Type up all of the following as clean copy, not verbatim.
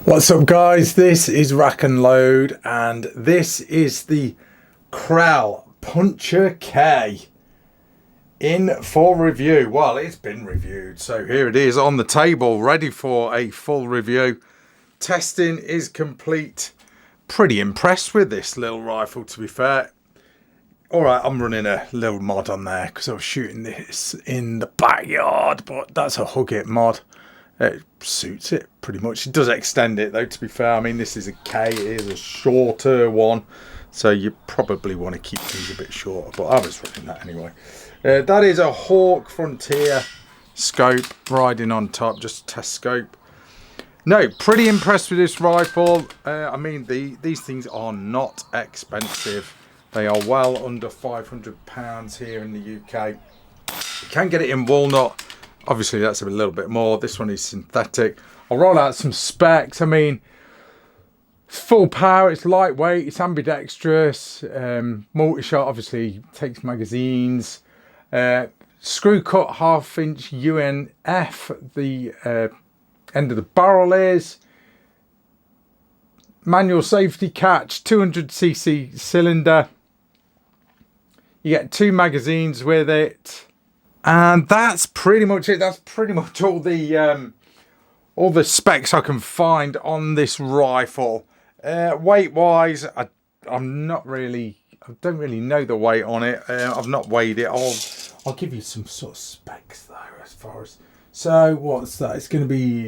What's up guys, this is RACKNLOAD and this is the Kral Puncher K in for review. Well, it's been reviewed, so here it is on the table, ready for a full review. Testing is complete. Pretty impressed with this little rifle, to be fair. Alright, I'm running a little mod on there because I was shooting this in the backyard, but that's a Hug It mod. It suits it pretty much. It does extend it though, to be fair. I mean, this is a K, it is a shorter one, so you probably want to keep these a bit shorter, but I was running that anyway. That is a Hawk Frontier scope riding on top, just a test scope. No, pretty impressed with this rifle. I mean, these things are not expensive. They are well under £500 here in the UK. You can get it in walnut. Obviously, that's a little bit more. This one is synthetic. I'll roll out some specs. I mean, full power. It's lightweight. It's ambidextrous. Multi-shot, obviously, takes magazines. Screw cut 1/2 inch UNF. The end of the barrel is. Manual safety catch. 200cc cylinder. You get 2 magazines with it. And that's pretty much it. That's pretty much all the specs I can find on this rifle. Weight wise, I don't really know the weight on it. I've not weighed it. I'll give you some sort of specs though, as far as, so what's that? It's going to be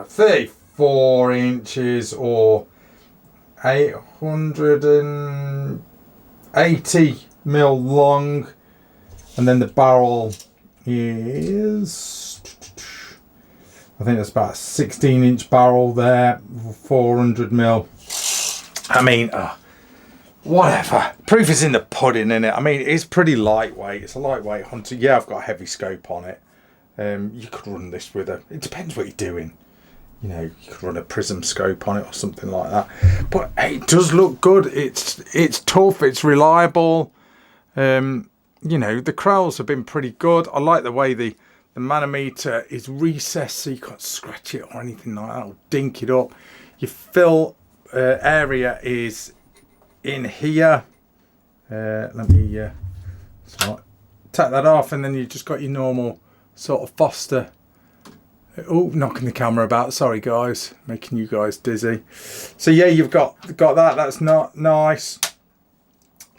34 inches or 880 mil long. And then the barrel is, I think that's about a 16-inch barrel there, 400 mil. I mean, whatever. Proof is in the pudding, innit? I mean, it's pretty lightweight. It's a lightweight hunter. Yeah, I've got a heavy scope on it. You could run this with a, it depends what you're doing. You know, you could run a prism scope on it or something like that. But it does look good. It's tough. It's reliable. You know, the Krals have been pretty good. I like the way the manometer is recessed so you can't scratch it or anything like that or dink it up. Your fill area is in here. Let me so take that off, and then you just got your normal sort of Foster. Oh, knocking the camera about. Sorry guys, making you guys dizzy. So yeah, you've got that. That's not nice.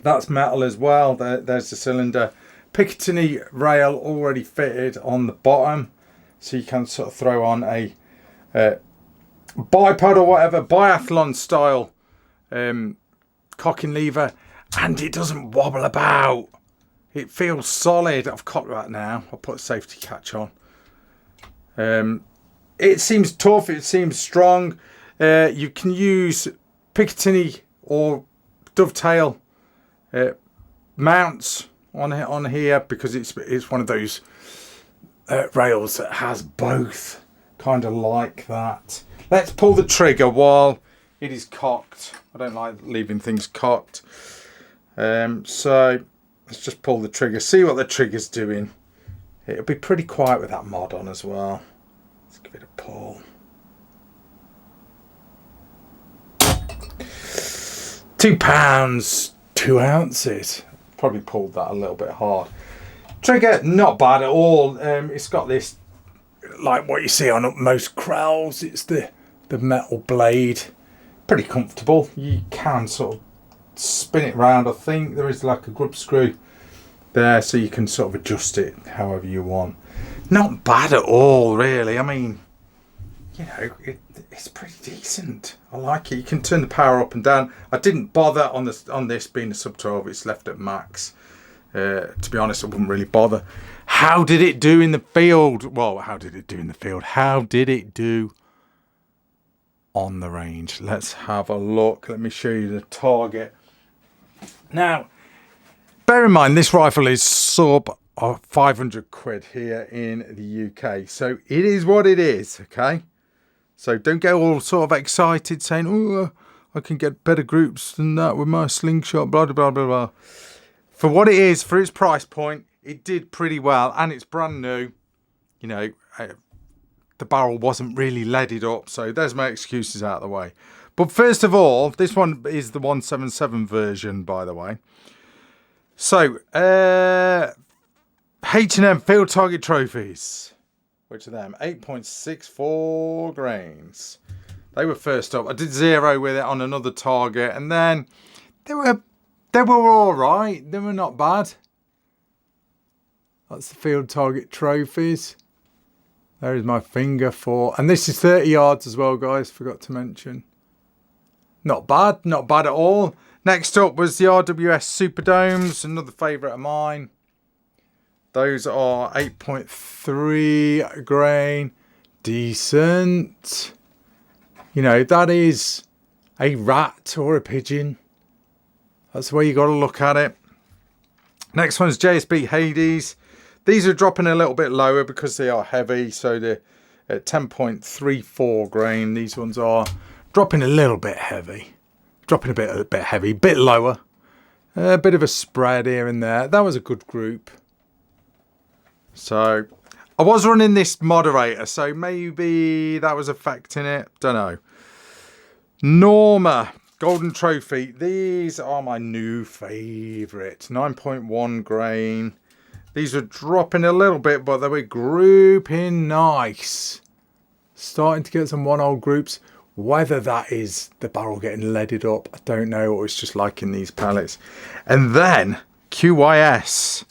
That's metal as well. There's the cylinder. Picatinny rail already fitted on the bottom, so you can sort of throw on a bipod or whatever, biathlon style cocking lever, and it doesn't wobble about. It feels solid. I've cocked that now. I'll put a safety catch on. It seems tough. It seems strong. You can use Picatinny or dovetail mounts on here because it's one of those rails that has both, kind of like that. Let's pull the trigger while it is cocked. I don't like leaving things cocked. So let's just pull the trigger, see what the trigger's doing. It'll be pretty quiet with that mod on as well. Let's give it a pull. £2, 2 ounces. Probably pulled that a little bit hard. Trigger, not bad at all. It's got this, like what you see on most Krals, it's the metal blade. Pretty comfortable. You can sort of spin it round. I think there is like a grub screw there, so you can sort of adjust it however you want. Not bad at all, really. I mean, you know, it's pretty decent. I like it. You can turn the power up and down. I didn't bother on this being a sub 12. It's left at max. To be honest, I wouldn't really bother. How did it do in the field? Well, how did it do in the field? How did it do on the range? Let's have a look. Let me show you the target. Now, bear in mind, this rifle is sub 500 quid here in the UK. So it is what it is, okay? So don't get all sort of excited saying, oh, I can get better groups than that with my slingshot, blah, blah, blah, blah. For what it is, for its price point, it did pretty well. And it's brand new. You know, the barrel wasn't really leaded up. So there's my excuses out of the way. But first of all, this one is the 177 version, by the way. So, H&M Field Target Trophies. Which are them? 8.64 grains. They were first up. I did 0 with it on another target. And then they were all right. They were not bad. That's the Field Target Trophies. There is my finger for... And this is 30 yards as well, guys. Forgot to mention. Not bad. Not bad at all. Next up was the RWS Superdomes. Another favourite of mine. Those are 8.3 grain. Decent. You know, that is a rat or a pigeon. That's the way you got to look at it. Next one's JSB Hades. These are dropping a little bit lower because they are heavy. So they're at 10.34 grain. These ones are dropping a little bit heavy. Dropping a bit heavy. Bit lower. A bit of a spread here and there. That was a good group. So I was running this moderator. So maybe that was affecting it. Don't know. Norma. Golden Trophy. These are my new favourite. 9.1 grain. These are dropping a little bit, but they were grouping nice. Starting to get some one-hole groups. Whether that is the barrel getting leaded up, I don't know. Or it's just like in these pellets. And then QYS.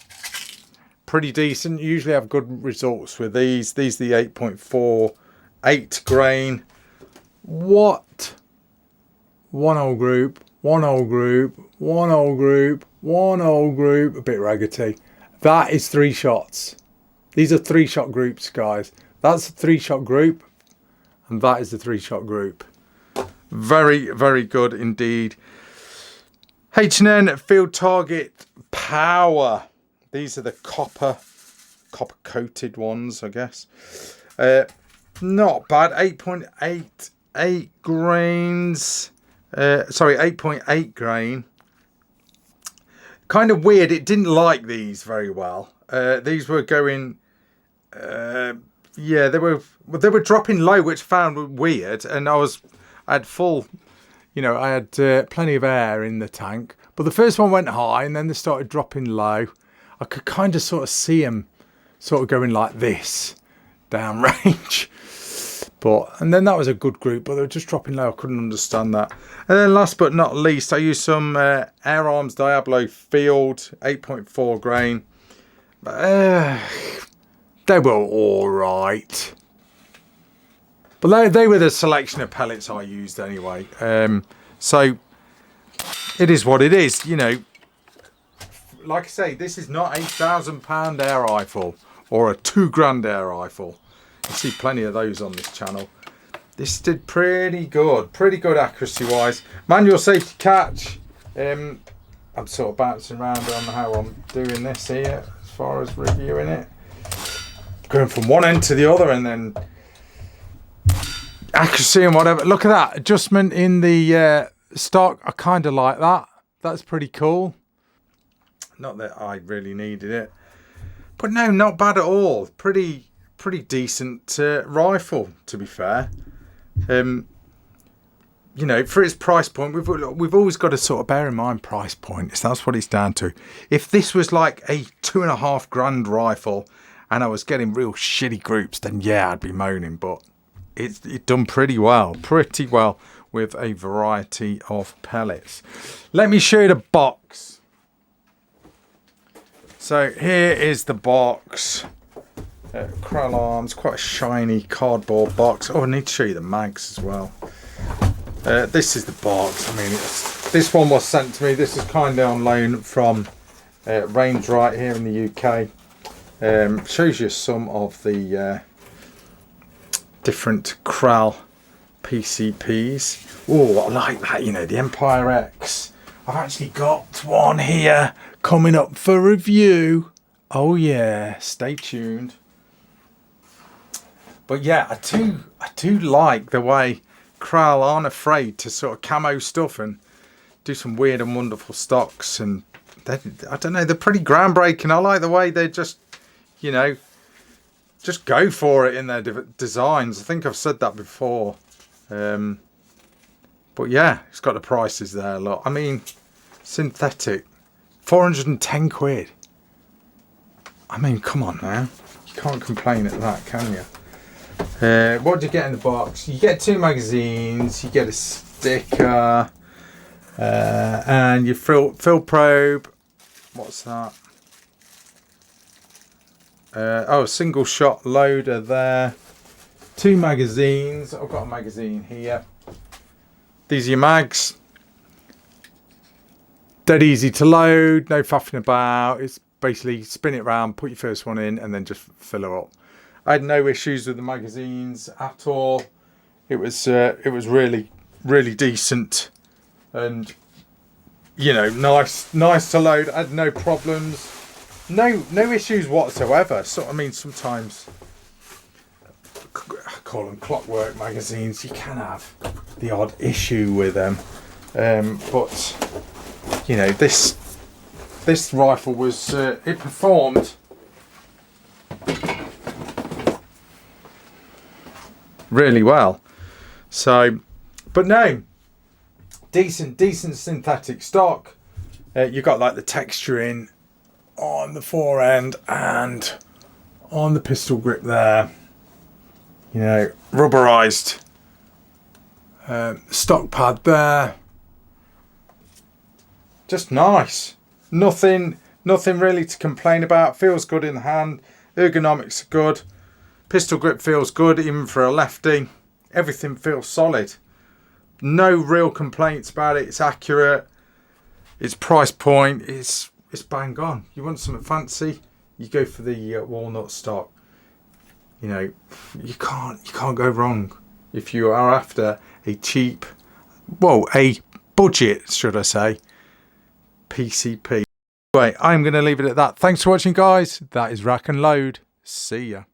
Pretty decent. Usually have good results with these. These are the 8.48 grain. What? One-hole group. One-hole group. One-hole group. One-hole group. A bit raggedy. That is 3 shots. These are 3-shot groups, guys. That's a 3-shot group. And that is the 3-shot group. Very, very good indeed. H&N Field Target Power. These are the copper coated ones, I guess. Not bad. 8.88 grains. Sorry, 8.8 grain. Kind of weird. It didn't like these very well. These were going, yeah, they were dropping low, which I found weird. And I had full, you know, I had plenty of air in the tank. But the first one went high, and then they started dropping low. I could kind of sort of see them sort of going like this down range. And then that was a good group, but they were just dropping low. I couldn't understand that. And then last but not least, I used some Air Arms Diablo Field, 8.4 grain. They were all right. But they were the selection of pellets I used anyway. So it is what it is, you know. Like I say, this is not a £1,000 air rifle or a £2 grand air rifle. You see plenty of those on this channel. This did pretty good accuracy wise. Manual safety catch. I'm sort of bouncing around on how I'm doing this here as far as reviewing it. Going from one end to the other, and then accuracy and whatever. Look at that adjustment in the stock. I kind of like that. That's pretty cool. Not that I really needed it, but no, not bad at all. Pretty decent rifle, to be fair. You know, for its price point, we've always got to sort of bear in mind price point. That's what it's down to. If this was like a £2.5 grand rifle and I was getting real shitty groups, then yeah, I'd be moaning. But it's done pretty well with a variety of pellets. Let me show you the box. So here is the box. Kral Arms, quite a shiny cardboard box. Oh, I need to show you the mags as well. This is the box. I mean, this one was sent to me. This is kind of on loan from Range Right here in the UK. Shows you some of the different Kral PCPs. Oh, I like that, you know, the Empire X. I've actually got one here coming up for review. Oh yeah, stay tuned. But yeah, I do like the way Kral aren't afraid to sort of camo stuff and do some weird and wonderful stocks. And I don't know, they're pretty groundbreaking. I like the way they just, you know, just go for it in their designs. I think I've said that before. But yeah, it's got the prices there. Look, I mean, synthetic, 410 quid. I mean, come on now. You can't complain at that, can you? What do you get in the box? You get 2 magazines, you get a sticker, and your fill probe. What's that? Oh, single shot loader there. 2 magazines. I've got a magazine here. These are your mags. Dead easy to load, no faffing about. It's basically spin it around, put your first one in, and then just fill it up. I had no issues with the magazines at all. It was really, really decent, and you know, nice to load. I had no problems, no issues whatsoever. So I mean, sometimes I call them clockwork magazines. You can have the odd issue with them, but you know, this rifle was it performed really well. So, but no, decent synthetic stock. You got like the texturing on the fore end and on the pistol grip there. You know, rubberized stock pad there. Just nice. Nothing really to complain about. Feels good in the hand. Ergonomics are good. Pistol grip feels good even for a lefty. Everything feels solid. No real complaints about it. It's accurate. Its price point is bang on. You want something fancy, you go for the walnut stock. You know, you can't go wrong if you are after a cheap, well, a budget, should I say, PCP. Anyway, I'm going to leave it at that. Thanks for watching, guys. That is Rack and Load. See ya.